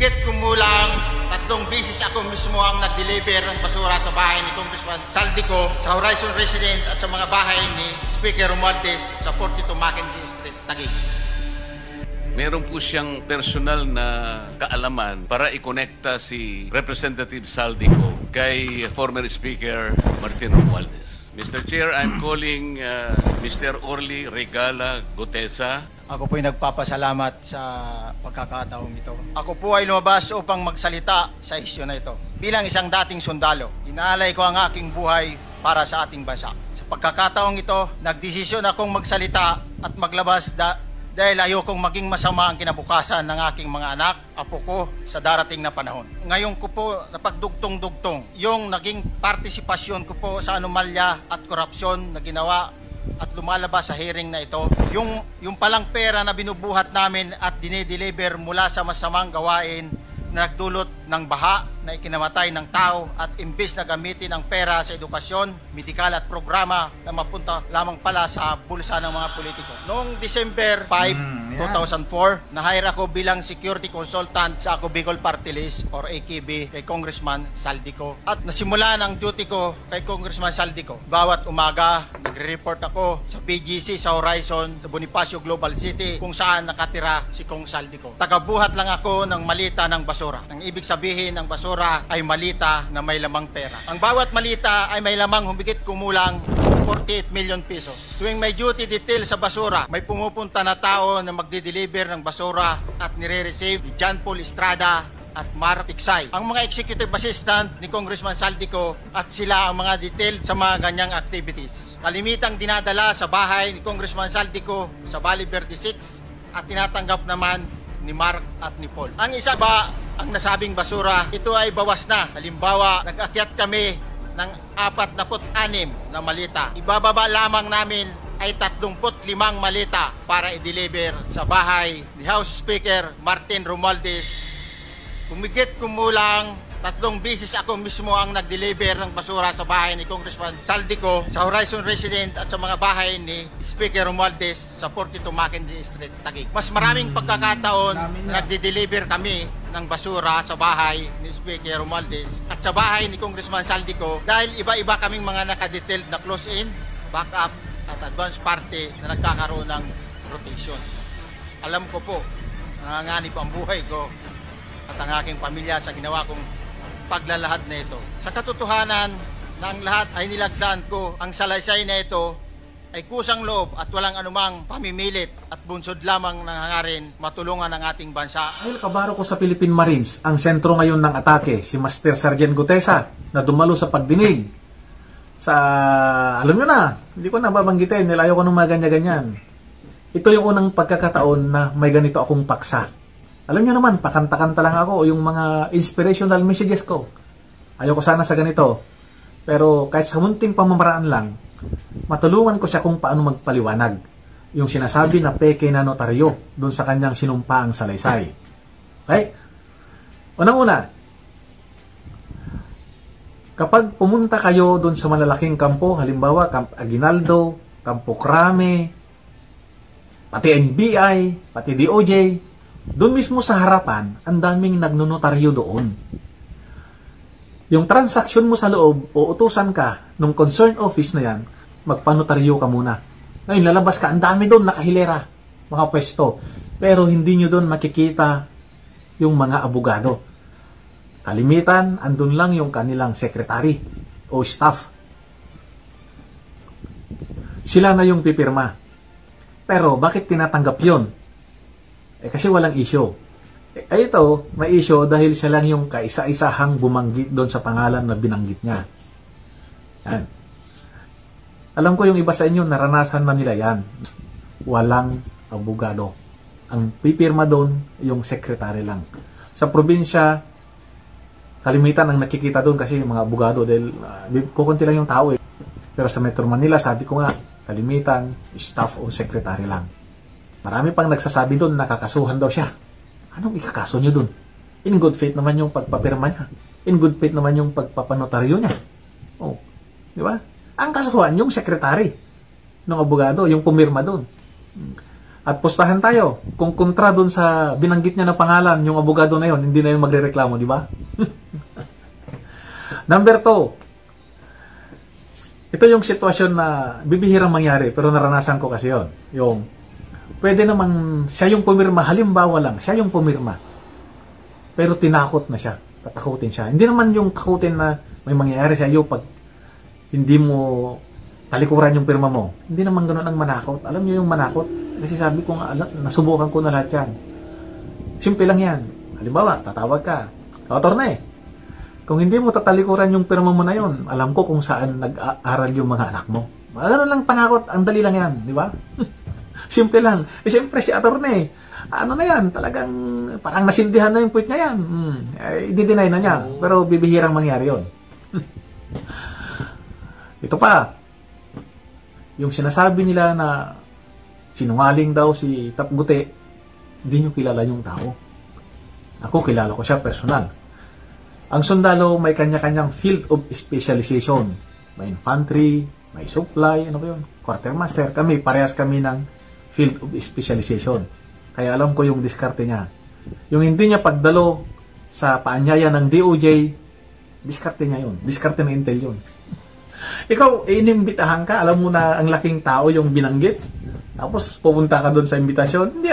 Humigit kumulang 3 beses ako mismo ang nag-deliver ng basura sa bahay ni Congressman Saldico, sa Horizon Resident at sa mga bahay ni Speaker Romualdez sa 42 Mackenzie Street, Taguig. Meron po siyang personal na kaalaman para ikonekta si Representative Saldico kay former Speaker Martin Romualdez. Mr. Chair, I'm calling Mr. Orly Regala Gutesa. Ako po'y nagpapasalamat sa pagkakataong ito. Ako po ay lumabas upang magsalita sa isyu na ito. Bilang isang dating sundalo, inaalay ko ang aking buhay para sa ating bansa. Sa pagkakataong ito, nagdesisyon akong magsalita at maglabas dahil ayokong maging masama ang kinabukasan ng aking mga anak, apo ko sa darating na panahon. Ngayon ko po napagdugtong-dugtong yung naging partisipasyon ko po sa anomalya at korupsyon na ginawa at lumalabas sa hearing na ito. Yung palang pera na binubuhat namin at dinideliver mula sa masamang gawain na nagdulot ng baha na ikinamatay ng tao at imbes na gamitin ang pera sa edukasyon, medikal at programa na mapunta lamang pala sa bulsa ng mga politiko. Noong December 5, 2004, na-hire ako bilang security consultant sa Ako Bicol Party List or AKB kay Congressman Saldico. At nasimula ang duty ko kay Congressman Saldico. Bawat umaga, nagre-report ako sa PGC sa Horizon, sa Bonifacio Global City kung saan nakatira si Kong Saldico. Tagabuhat lang ako ng malita ng basura. Ang ibig sabihin ng basura ay malita na may lamang pera. Ang bawat malita ay may lamang humigit kumulang 48 million pesos. Tuwing may duty detail sa basura, may pumupunta na tao na magdi-deliver ng basura at nire-receive ni John Paul Estrada at Mark Tiksay. Ang mga executive assistant ni Congressman Saldico at sila ang mga detail sa mga ganyang activities. Kalimitang dinadala sa bahay ni Congressman Saldico sa Valle Verde 6 at tinatanggap naman ni Mark at ni Paul. Ang isa ba ang nasabing basura, ito ay bawas na. Halimbawa, nag-akyat kami ng 46 na malita. Ibababa lamang namin ay 35 malita para i-deliver sa bahay ni House Speaker Martin Romualdez. Humigit kumulang 3 beses ako mismo ang nag-deliver ng basura sa bahay ni Congressman Saldico, sa Horizon Resident at sa mga bahay ni Speaker Romualdez sa 42 Mackenzie Street, Taguig. Mas maraming pagkakataon nagde-deliver kami ng basura sa bahay ni Speaker Romualdez at sa bahay ni Congressman Saldico dahil iba-iba kaming mga nakadetailed na close-in, backup at advance party na nagkakaroon ng rotation. Alam ko po, nanganganib ang buhay ko at ang aking pamilya sa ginawa kong paglalahad na ito. Sa katotohanan ng lahat ay nilagdaan ko ang salaysay na ito ay kusang loob at walang anumang pamimilit at bunsod lamang ng hangarin matulungan ang ating bansa. Dahil kabaro ko sa Philippine Marines, ang sentro ngayon ng atake, si Master Sergeant Gutesa, na dumalo sa pagdinig. Alam nyo na, hindi ko nababanggitin, nilayo ko ng mga ganyan-ganyan. Ito yung unang pagkakataon na may ganito akong paksa. Alam nyo naman, pakanta-kanta lang ako yung mga inspirational messages ko. Ayoko sana sa ganito. Pero kahit sa munting pamamaraan lang, matulungan ko siya kung paano magpaliwanag. Yung sinasabi na peke na notaryo doon sa kanyang sinumpaang salaysay. Okay? Unang-una, kapag pumunta kayo doon sa malalaking kampo, halimbawa, Camp Aguinaldo, Campo Crame, pati NBI, pati DOJ, doon mismo sa harapan, ang daming nagnonotaryo doon. Yung transaksyon mo sa loob, uutusan ka nung concerned office na yan, magpanotaryo ka muna. Ngayon, lalabas ka, ang dami doon nakahilera, mga pwesto. Pero hindi nyo doon makikita yung mga abogado. Kalimitan, andun lang yung kanilang secretary o staff. Sila na yung pipirma. Pero bakit tinatanggap yun? Kasi walang issue. Ito, may issue dahil siya lang yung kaisa-isahang bumanggit doon sa pangalan na binanggit niya. Yan. Alam ko yung iba sa inyo, naranasan na nila yan. Walang abogado. Ang pipirma doon, yung secretary lang. Sa probinsya, kalimitan ang nakikita doon kasi yung mga abogado dahil kukunti lang yung tao eh. Pero sa Metro Manila, sabi ko nga, kalimitan, staff o secretary lang. Marami pang nagsasabi doon, nakakasuhan daw siya. Anong ikakaso nyo doon? In good faith naman yung pagpapirma niya. In good faith naman yung pagpapanotaryo niya. Oh, di ba? Ang kasuhan yung sekretary ng abogado, yung pumirma doon. At pustahan tayo. Kung kontra dun sa binanggit niya na pangalan, yung abogado na yon, hindi na yun magrereklamo, di ba? Number 2. Ito yung sitwasyon na bibihirang mangyari, pero naranasan ko kasi yon. Yung, pwede namang siya yung pumirma, halimbawa lang, siya yung pumirma. Pero tinakot na siya, tatakutin siya. Hindi naman yung takutin na may mangyayari sa iyo pag hindi mo talikuran yung pirma mo. Hindi naman ganun ang manakot. Alam niyo yung manakot? Kasi sabi ko nga, nasubukan ko na lahat yan. Simple lang yan. Halimbawa, tatawag ka. Attorney, kung hindi mo tatalikuran yung pirma mo na yon, alam ko kung saan nag-aaral yung mga anak mo. Ganun lang panakot. Ang dali lang yan. Di ba? Simple lang. Eh, siyempre si attorney, ano na yan, talagang parang nasindihan na yung point niya yan. I-deny na niya. Pero bibihirang mangyari yon. Ito pa, yung sinasabi nila na sinungaling daw si Tapgute, hindi nyo kilala yung tao. Ako, kilala ko siya personal. Ang sundalo may kanya-kanyang field of specialization. May infantry, may supply, ano ba yun? Quartermaster. Kami, parehas kami ng field of specialization. Kaya alam ko yung diskarte niya. Yung hindi niya pagdalo sa paanyaya ng DOJ, diskarte niya yun. Diskarte ng Intel yun. Ikaw, inimbitahan ka, alam mo na ang laking tao yung binanggit. Tapos, pupunta ka doon sa imbitasyon. Hindi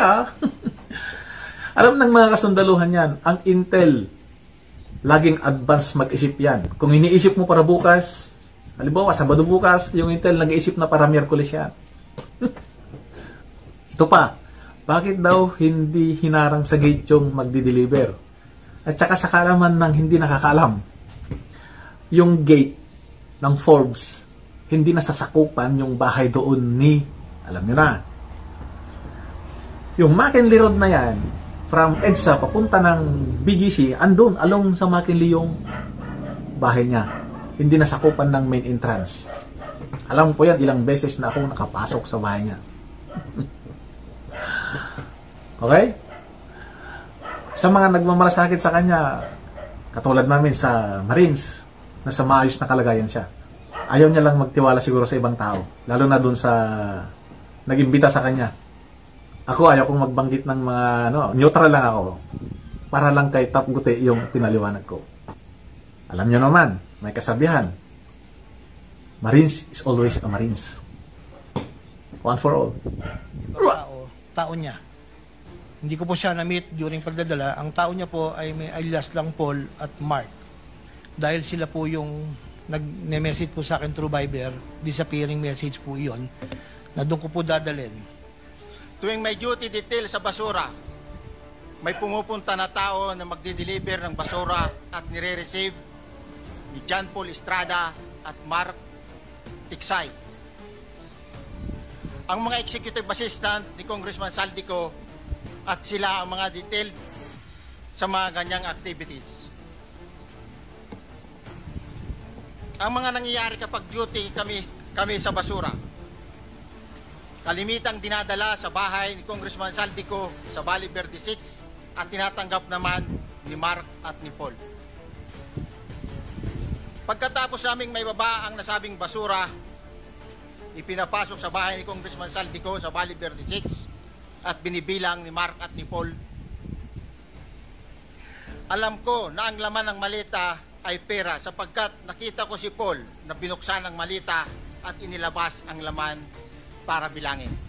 Alam ng mga kasundaluhan yan, ang Intel, laging advance mag-isip yan. Kung iniisip mo para bukas, halimbawa, Sabado bukas, yung Intel nag-iisip na para Miyerkules yan. Ito pa, bakit daw hindi hinarang sa gate yung magdi-deliver? At saka sa kalaman ng hindi nakakaalam, yung gate ng Forbes, hindi nasasakupan yung bahay doon ni, alam nyo na, yung McKinley Road na yan, from EDSA papunta ng BGC, andun, along sa McKinley yung bahay niya. Hindi nasakupan ng main entrance. Alam ko yan, ilang beses na ako nakapasok sa bahay niya. Okay? Sa mga nagmamalasakit sa kanya, katulad namin sa Marines, nasa maayos na kalagayan siya. Ayaw niya lang magtiwala siguro sa ibang tao. Lalo na dun sa nag-imbita sa kanya. Ako, ayaw kong magbanggit ng mga, neutral lang ako. Para lang kay Tapgute yung pinaliwanag ko. Alam niyo naman, may kasabihan. Marines is always a Marines. One for all. Tao niya. Hindi ko po siya na-meet during pagdadala. Ang tao niya po ay may alias lang Paul at Mark. Dahil sila po yung nag-message po sa akin through Viber, disappearing message po iyon, na doon ko po dadalhin. Tuwing may duty detail sa basura, may pumupunta na tao na magdi-deliver ng basura at nire-receive ni John Paul Estrada at Mark Tiksay. Ang mga executive assistant ni Congressman Saldico at sila ang mga detailed sa mga ganyang activities. Ang mga nangyayari kapag duty kami sa basura, kalimitang dinadala sa bahay ni Congressman Saldico sa Valle Verde 6 at tinatanggap naman ni Mark at ni Paul. Pagkatapos naming may baba ang nasabing basura, ipinapasok sa bahay ni Congressman Saldico sa Valle Verde 6 at binibilang ni Mark at ni Paul. Alam ko na ang laman ng maleta ay pera sapagkat nakita ko si Paul na binuksan ang maleta at inilabas ang laman para bilangin.